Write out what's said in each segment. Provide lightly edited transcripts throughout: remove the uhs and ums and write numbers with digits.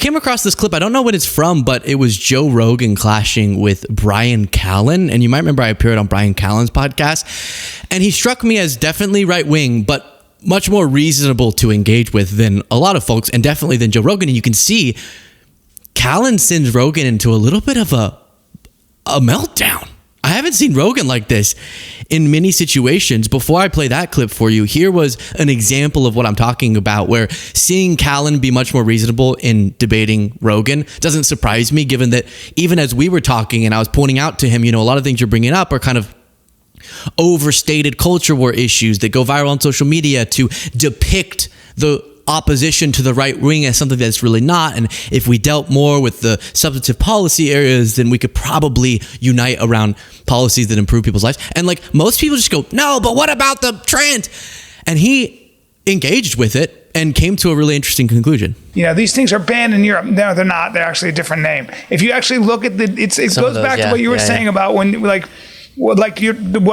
came across this clip. I don't know what it's from, but it was Joe Rogan clashing with Bryan Callen. And you might remember I appeared on Bryan Callen's podcast. And he struck me as definitely right-wing, but much more reasonable to engage with than a lot of folks, and definitely than Joe Rogan. And you can see Callen sends Rogan into a little bit of a meltdown. I haven't seen Rogan like this in many situations. Before I play that clip for you, here was an example of what I'm talking about, where seeing Callen be much more reasonable in debating Rogan doesn't surprise me, given that even as we were talking and I was pointing out to him, a lot of things you're bringing up are kind of overstated culture war issues that go viral on social media to depict the opposition to the right wing as something that's really not. And if we dealt more with the substantive policy areas, then we could probably unite around policies that improve people's lives. And like most people just go, no, but what about the trans? And he engaged with it and came to a really interesting conclusion. These things are banned in Europe. No, they're not. They're actually a different name. If you actually look at it goes back to what you were saying about when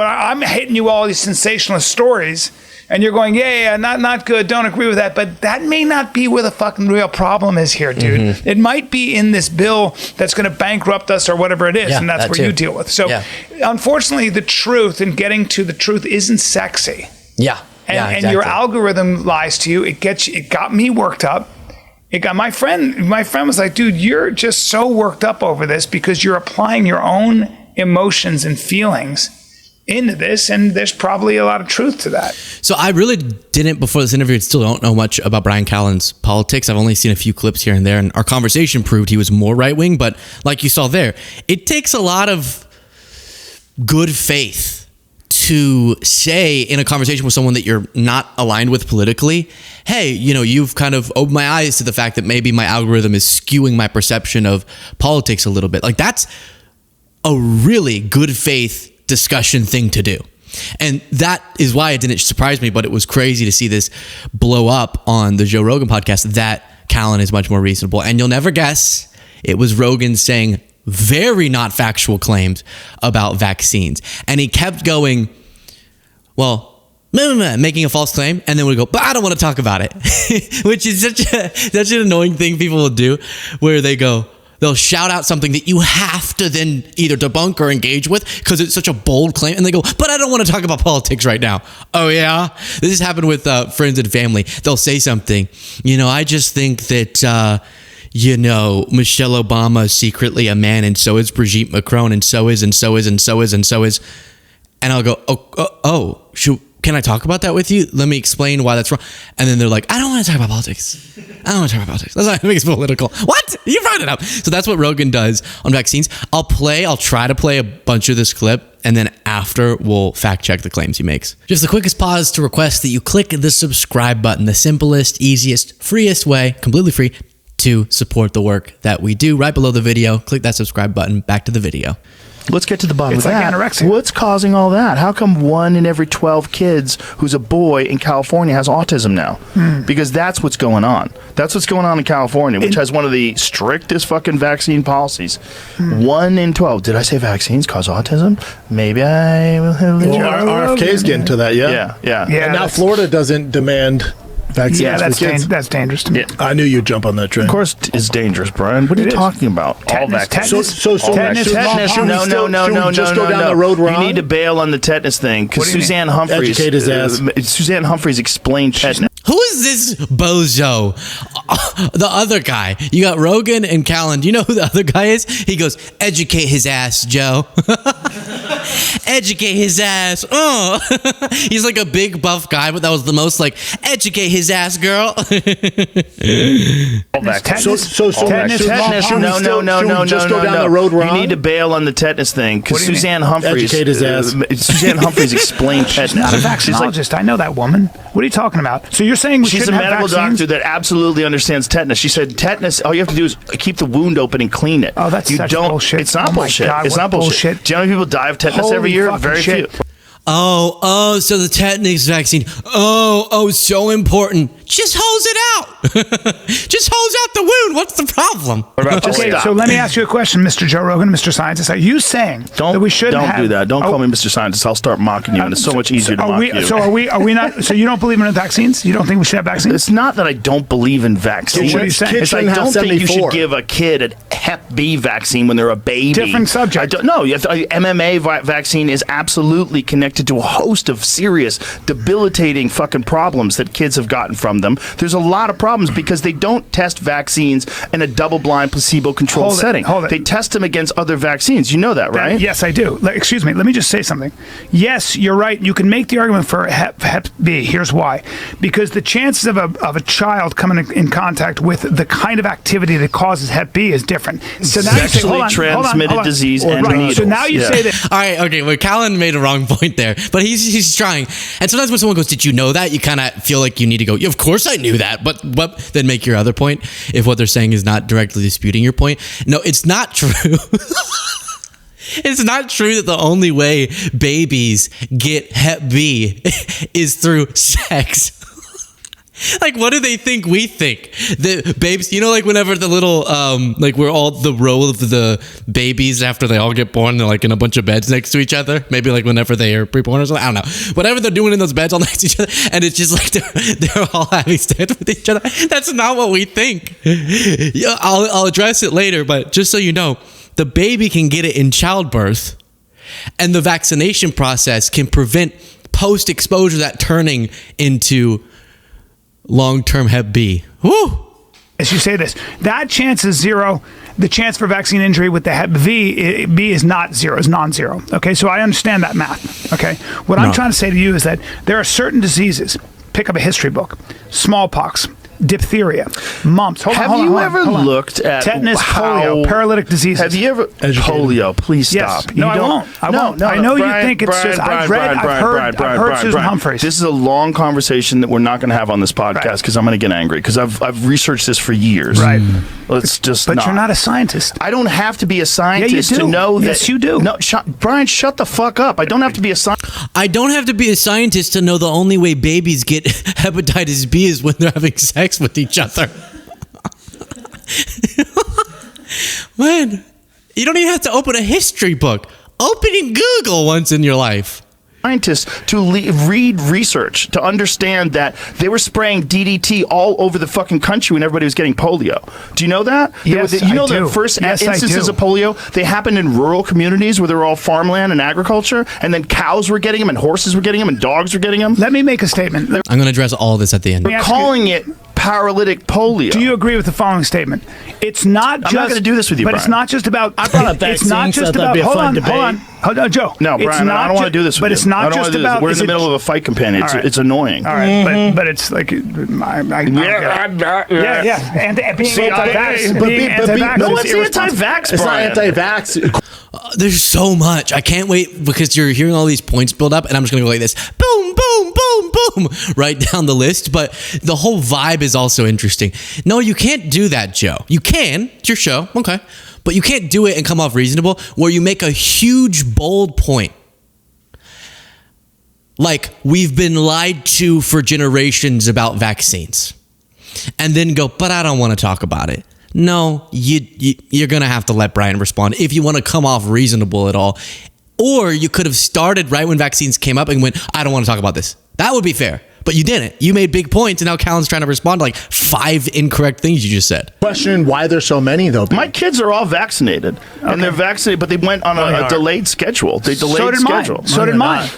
I'm hitting you all these sensationalist stories. And you're going, not good, don't agree with that. But that may not be where the fucking real problem is here, dude. Mm-hmm. It might be in this bill that's going to bankrupt us or whatever it is. And that's where you deal with. So unfortunately, the truth and getting to the truth isn't sexy. Yeah. And your algorithm lies to you. It got me worked up. It got my friend was like, dude, you're just so worked up over this because you're applying your own emotions and feelings into this, and there's probably a lot of truth to that. So I really didn't, before this interview, still don't know much about Bryan Callen's politics. I've only seen a few clips here and there, and our conversation proved he was more right-wing, but like you saw there, it takes a lot of good faith to say in a conversation with someone that you're not aligned with politically, hey, you've kind of opened my eyes to the fact that maybe my algorithm is skewing my perception of politics a little bit. Like, that's a really good faith discussion thing to do. And that is why it didn't surprise me, but it was crazy to see this blow up on the Joe Rogan podcast that Callen is much more reasonable. And you'll never guess, it was Rogan saying very not factual claims about vaccines. And he kept going, making a false claim, and then would go, but I don't want to talk about it, which is such an annoying thing people will do, where they'll shout out something that you have to then either debunk or engage with because it's such a bold claim. And they go, but I don't want to talk about politics right now. Oh, yeah? This has happened with friends and family. They'll say something, I just think that, Michelle Obama is secretly a man, and so is Brigitte Macron, and so is, and so is, and so is, and so is. And I'll go, can I talk about that with you? Let me explain why that's wrong. And then they're like, I don't want to talk about politics. That's why it makes political. What? You brought it up. So that's what Rogan does on vaccines. I'll try to play a bunch of this clip, and then after we'll fact check the claims he makes. Just the quickest pause to request that you click the subscribe button, the simplest, easiest, freest way, completely free, to support the work that we do. Right below the video, click that subscribe button. Back to the video. Let's get to the bottom of that. Anorexia. What's causing all that? How come 1 in every 12 kids who's a boy in California has autism now? Because that's what's going on. That's what's going on in California, which has one of the strictest fucking vaccine policies. 1 in 12. Did I say vaccines cause autism? Maybe I will have RFK's getting to that, Yeah. And now Florida doesn't demand vaccines. Yeah, that's dangerous to me. Yeah. I knew you'd jump on that train. Of course, it's dangerous, Brian. What are you talking about? All vaccines. So no. Just go down the road wrong? You need to bail on the tetanus thing because Suzanne Humphreys. Educate his ass. Suzanne Humphreys explained tetanus. Who is this bozo? The other guy. You got Rogan and Callen. Do you know who the other guy is? He goes, educate his ass, Joe. Educate his ass. Oh. He's like a big buff guy, but that was the most like, educate his ass, girl. Tetanus. No. Just go down the road wrong? You need to bail on the tetanus thing because Suzanne Humphreys. Educate his ass. Suzanne Humphreys explained tetanus. She's not a vaccinologist. I know that woman. What are you talking about? So you're saying she's a medical doctor that absolutely understands tetanus. She said tetanus, all you have to do is keep the wound open and clean it. Oh, that's such bullshit. It's not bullshit. God, it's not bullshit. Do you know how many people die of tetanus every year? Very few. Oh, so the tetanus vaccine. Oh, so important. Just hose it out. Just hose out the wound. What's the problem? Okay, so let me ask you a question, Mr. Joe Rogan, Mr. Scientist. Are you saying that we shouldn't Don't have... do that. Don't call me Mr. Scientist. I'll start mocking you, and it's so much easier to mock you. So are we not... So you don't believe in vaccines? You don't think we should have vaccines? It's not that I don't believe in vaccines. What are you saying? It's I don't think you should give a kid a Hep B vaccine when they're a baby. Different subject. MMA vaccine is absolutely connected to a host of serious, debilitating fucking problems that kids have gotten from them. There's a lot of problems because they don't test vaccines in a double-blind, placebo-controlled setting. Hold it. They test them against other vaccines. You know that, right? Yes, I do. Excuse me. Let me just say something. Yes, you're right. You can make the argument for Hep B. Here's why. Because the chances of a child coming in contact with the kind of activity that causes Hep B is different. So now Sexually transmitted disease and needles. So now you say that. All right, okay. Well, Callen made a wrong point there, but he's trying. And sometimes when someone goes, "Did you know that?" You kind of feel like you need to go, "Yeah, of course I knew that." But then make your other point if what they're saying is not directly disputing your point. No, it's not true. It's not true that the only way babies get Hep B is through sex. Like, what do they think we think? The babes, like whenever the little, like we're all the row of the babies after they all get born, they're like in a bunch of beds next to each other. Maybe like whenever they are preborn or something. I don't know. Whatever they're doing in those beds all next to each other. And it's just like they're all having sex with each other. That's not what we think. Yeah, I'll address it later, but just so you know, the baby can get it in childbirth, and the vaccination process can prevent post-exposure that turning into long-term Hep B. Woo! As you say this, that chance is zero. The chance for vaccine injury with the Hep B is not zero, is non-zero. Okay, so I understand that math. Okay, what I'm trying to say to you is that there are certain diseases. Pick up a history book. Smallpox, diphtheria, mumps. Have you ever looked at tetanus, polio, paralytic diseases? Have you ever polio? Please stop. Yes. No, I won't. I won't. No, I know Brian, you think it's Brian, just. I've Brian, heard Susan Humphreys. This is a long conversation that we're not going to have on this podcast because I'm going to get angry because I've researched this for years. Right. Let's just. But you're not a scientist. I don't have to be a scientist to know that. Yes, you do. No, Brian, shut the fuck up. I don't have to be a scientist. I don't have to be a scientist to know the only way babies get hepatitis B is when they're having sex with each other. Man, you don't even have to open a history book. Opening Google once in your life. Scientists to read research to understand that they were spraying DDT all over the fucking country when everybody was getting polio. Do you know that? Yes, you know I do. the first Yes, instances of polio, they happened in rural communities where they were all farmland and agriculture, and then cows were getting them, and horses were getting them, and dogs were getting them. Let me make a statement. I'm going to address all of this at the end. We're calling it paralytic polio. Do you agree with the following statement? It's not just... I'm not going to do this with you, but Brian. It's not just about... I brought up vaccines, it's not just about... Hold on, Joe. No, Brian, I don't want to do this with you. But it's not just about... We're in the middle of a fight companion. It's annoying. All right, but it's like... Yeah. And being anti-vax. No one's anti-vax, It's not anti-vax. There's so much. I can't wait because you're hearing all these points build up, and I'm just going to go like this. Boom, boom, boom, boom. Right down the list. But the whole vibe is also interesting. No, you can't do that, Joe. You can. It's your show. Okay. But you can't do it and come off reasonable where you make a huge, bold point. Like, we've been lied to for generations about vaccines. And then go, but I don't want to talk about it. No, you're going to have to let Brian respond if you want to come off reasonable at all. Or you could have started right when vaccines came up and went, I don't want to talk about this. That would be fair. But you didn't. You made big points, and now Callen's trying to respond to like 5 incorrect things you just said. Question why there's so many, though. My kids are all vaccinated, and they're vaccinated, but they went on a delayed schedule. They delayed schedule. So did mine.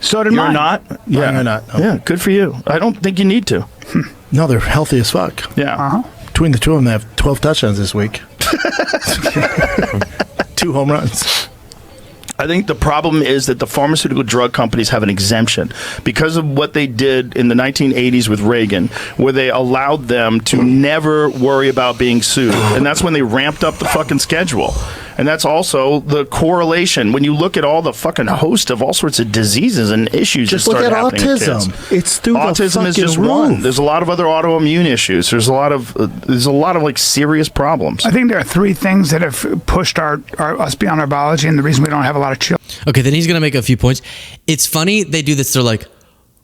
So did mine. You're not? Yeah, you're not. No. Yeah, good for you. I don't think you need to. No, they're healthy as fuck. Yeah. Between the two of them, they have 12 touchdowns this week. 2 home runs. I think the problem is that the pharmaceutical drug companies have an exemption because of what they did in the 1980s with Reagan, where they allowed them to never worry about being sued. And that's when they ramped up the fucking schedule. And that's also the correlation. When you look at all the fucking host of all sorts of diseases and issues Just that look start at happening in autism. kids. It's through Autism the is just fucking one. roof. There's a lot of other autoimmune issues. There's a lot of like serious problems. I think there are three things that have pushed us beyond our biology, and the reason we don't have a lot of children. Okay, then he's gonna make a few points. It's funny they do this. They're like,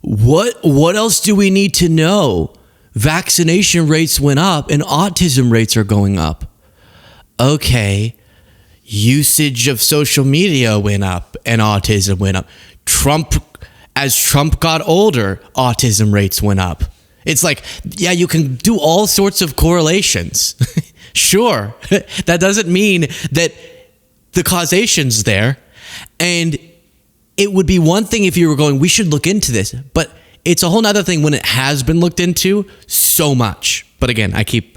what else do we need to know? Vaccination rates went up and autism rates are going up. Okay, usage of social media went up and autism went up. As Trump got older, autism rates went up. It's like, yeah, you can do all sorts of correlations. Sure. That doesn't mean that the causation's there. And it would be one thing if you were going, we should look into this. But it's a whole nother thing when it has been looked into so much. But again, I keep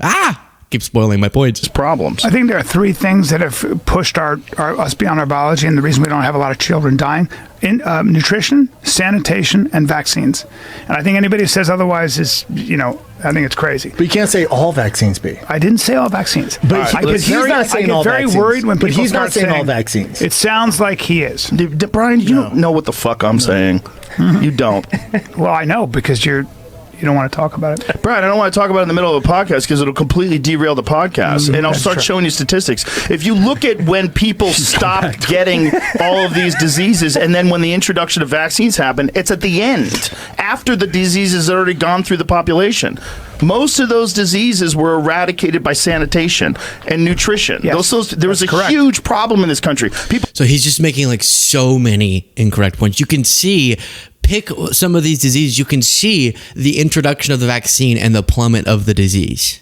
spoiling my points. Problems. I think there are three things that have pushed us beyond our biology, and the reason we don't have a lot of children dying: nutrition, sanitation, and vaccines. And I think anybody who says otherwise is, I think it's crazy. But you can't say all vaccines be. I didn't say all vaccines. But I get very worried when people But he's start not saying all vaccines. It sounds like he is. Brian, you don't know what the fuck I'm saying. You don't. Well, I know because you don't want to talk about it. Brian, I don't want to talk about it in the middle of a podcast because it'll completely derail the podcast. And I'll start showing you statistics. If you look at when people stop getting all of these diseases, and then when the introduction of vaccines happen, it's at the end, after the disease has already gone through the population. Most of those diseases were eradicated by sanitation and nutrition. Yes, there was a correct. huge problem in this country. So he's just making like so many incorrect points. You can see, pick some of these diseases, you can see the introduction of the vaccine and the plummet of the disease.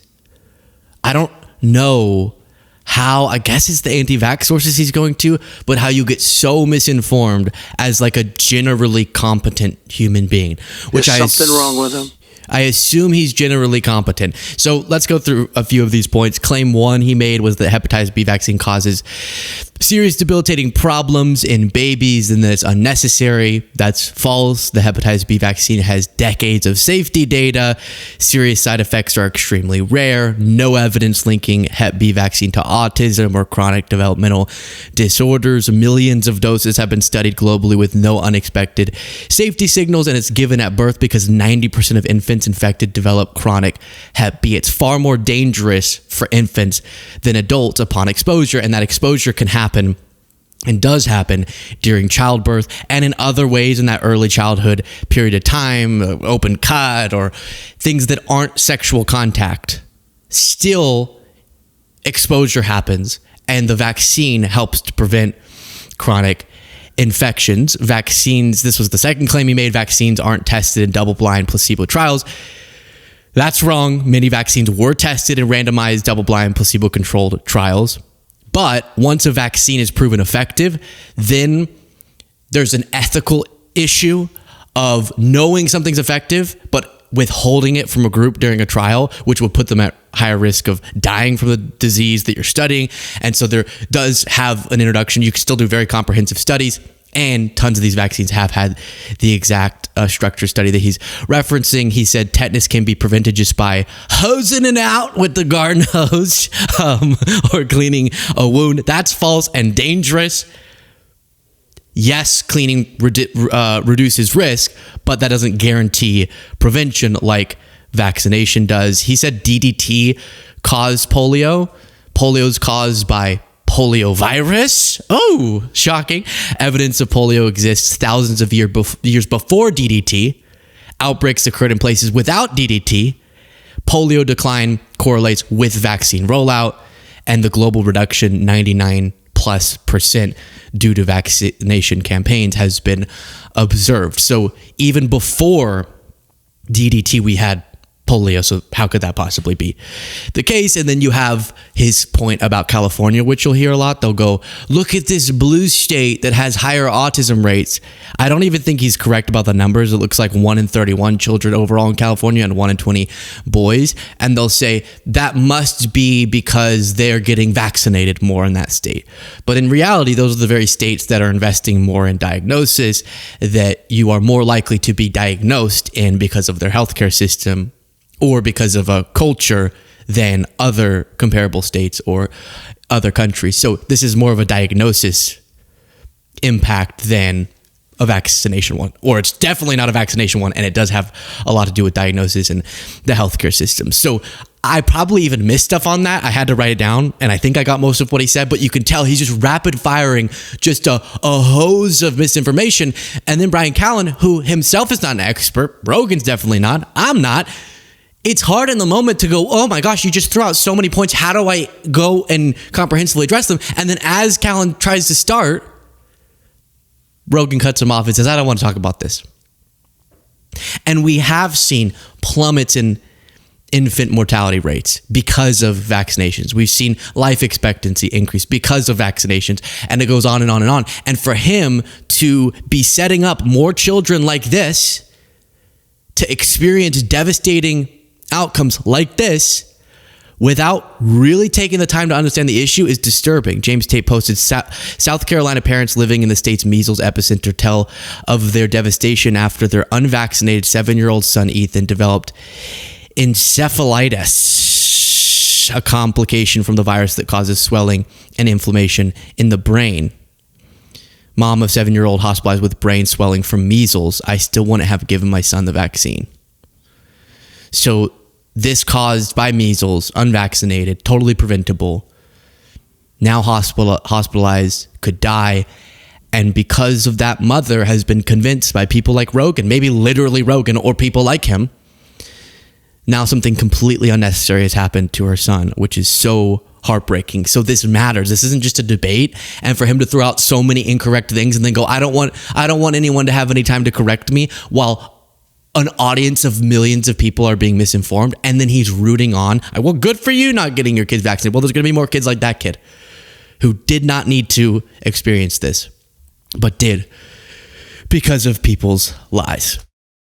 I don't know how, I guess it's the anti-vax sources he's going to, but how you get so misinformed as like a generally competent human being. Which There's something wrong with him. I assume he's generally competent. So let's go through a few of these points. Claim one he made was that hepatitis B vaccine causes serious debilitating problems in babies and that it's unnecessary. That's false. The hepatitis B vaccine has decades of safety data. Serious side effects are extremely rare. No evidence linking hep B vaccine to autism or chronic developmental disorders. Millions of doses have been studied globally with no unexpected safety signals, and it's given at birth because 90% of infants infected develop chronic hep B. It's far more dangerous for infants than adults upon exposure, and that exposure can happen and does happen during childbirth and in other ways in that early childhood period of time, open cut or things that aren't sexual contact. Still, exposure happens, and the vaccine helps to prevent chronic infections. Vaccines, this was the second claim he made, vaccines aren't tested in double-blind placebo trials. That's wrong. Many vaccines were tested in randomized double-blind placebo-controlled trials. But once a vaccine is proven effective, then there's an ethical issue of knowing something's effective, but withholding it from a group during a trial, which would put them at higher risk of dying from the disease that you're studying. And so there does have an introduction. You can still do very comprehensive studies, and tons of these vaccines have had the exact structure study that he's referencing. He said tetanus can be prevented just by hosing it out with the garden hose or cleaning a wound. That's false and dangerous. Yes, cleaning reduces risk, but that doesn't guarantee prevention like vaccination does. He said DDT caused polio. Polio is caused by poliovirus. Oh, shocking. Evidence of polio exists thousands of years before DDT. Outbreaks occurred in places without DDT. Polio decline correlates with vaccine rollout, and the global reduction, 99+% due to vaccination campaigns, has been observed. So even before DDT, we had polio. So how could that possibly be the case? And then you have his point about California, which you'll hear a lot. They'll go, look at this blue state that has higher autism rates. I don't even think he's correct about the numbers. It looks like 1 in 31 children overall in California and 1 in 20 boys. And they'll say that must be because they're getting vaccinated more in that state. But in reality, those are the very states that are investing more in diagnosis, that you are more likely to be diagnosed in because of their healthcare system or because of a culture than other comparable states or other countries. So this is more of a diagnosis impact than a vaccination one, or it's definitely not a vaccination one, and it does have a lot to do with diagnosis and the healthcare system. So I probably even missed stuff on that. I had to write it down, and I think I got most of what he said, but you can tell he's just rapid firing just a hose of misinformation. And then Bryan Callen, who himself is not an expert, Rogan's definitely not, I'm not. It's hard in the moment to go, oh my gosh, you just threw out so many points. How do I go and comprehensively address them? And then as Callen tries to start, Rogan cuts him off and says, I don't want to talk about this. And we have seen plummets in infant mortality rates because of vaccinations. We've seen life expectancy increase because of vaccinations, and it goes on and on and on. And for him to be setting up more children like this to experience devastating outcomes like this without really taking the time to understand the issue is disturbing. James Tate posted, South Carolina parents living in the state's measles epicenter tell of their devastation after their unvaccinated 7-year-old son, Ethan, developed encephalitis, a complication from the virus that causes swelling and inflammation in the brain. Mom of 7-year-old hospitalized with brain swelling from measles. I still wouldn't have given my son the vaccine. So this caused by measles, unvaccinated, totally preventable, now hospitalized, could die. And because of that, mother has been convinced by people like Rogan, maybe literally Rogan or people like him, now something completely unnecessary has happened to her son, which is so heartbreaking. So this matters. This isn't just a debate. And for him to throw out so many incorrect things and then go, I don't want anyone to have any time to correct me, while an audience of millions of people are being misinformed, and then he's rooting on, well, good for you not getting your kids vaccinated. Well, there's going to be more kids like that kid who did not need to experience this, but did because of people's lies.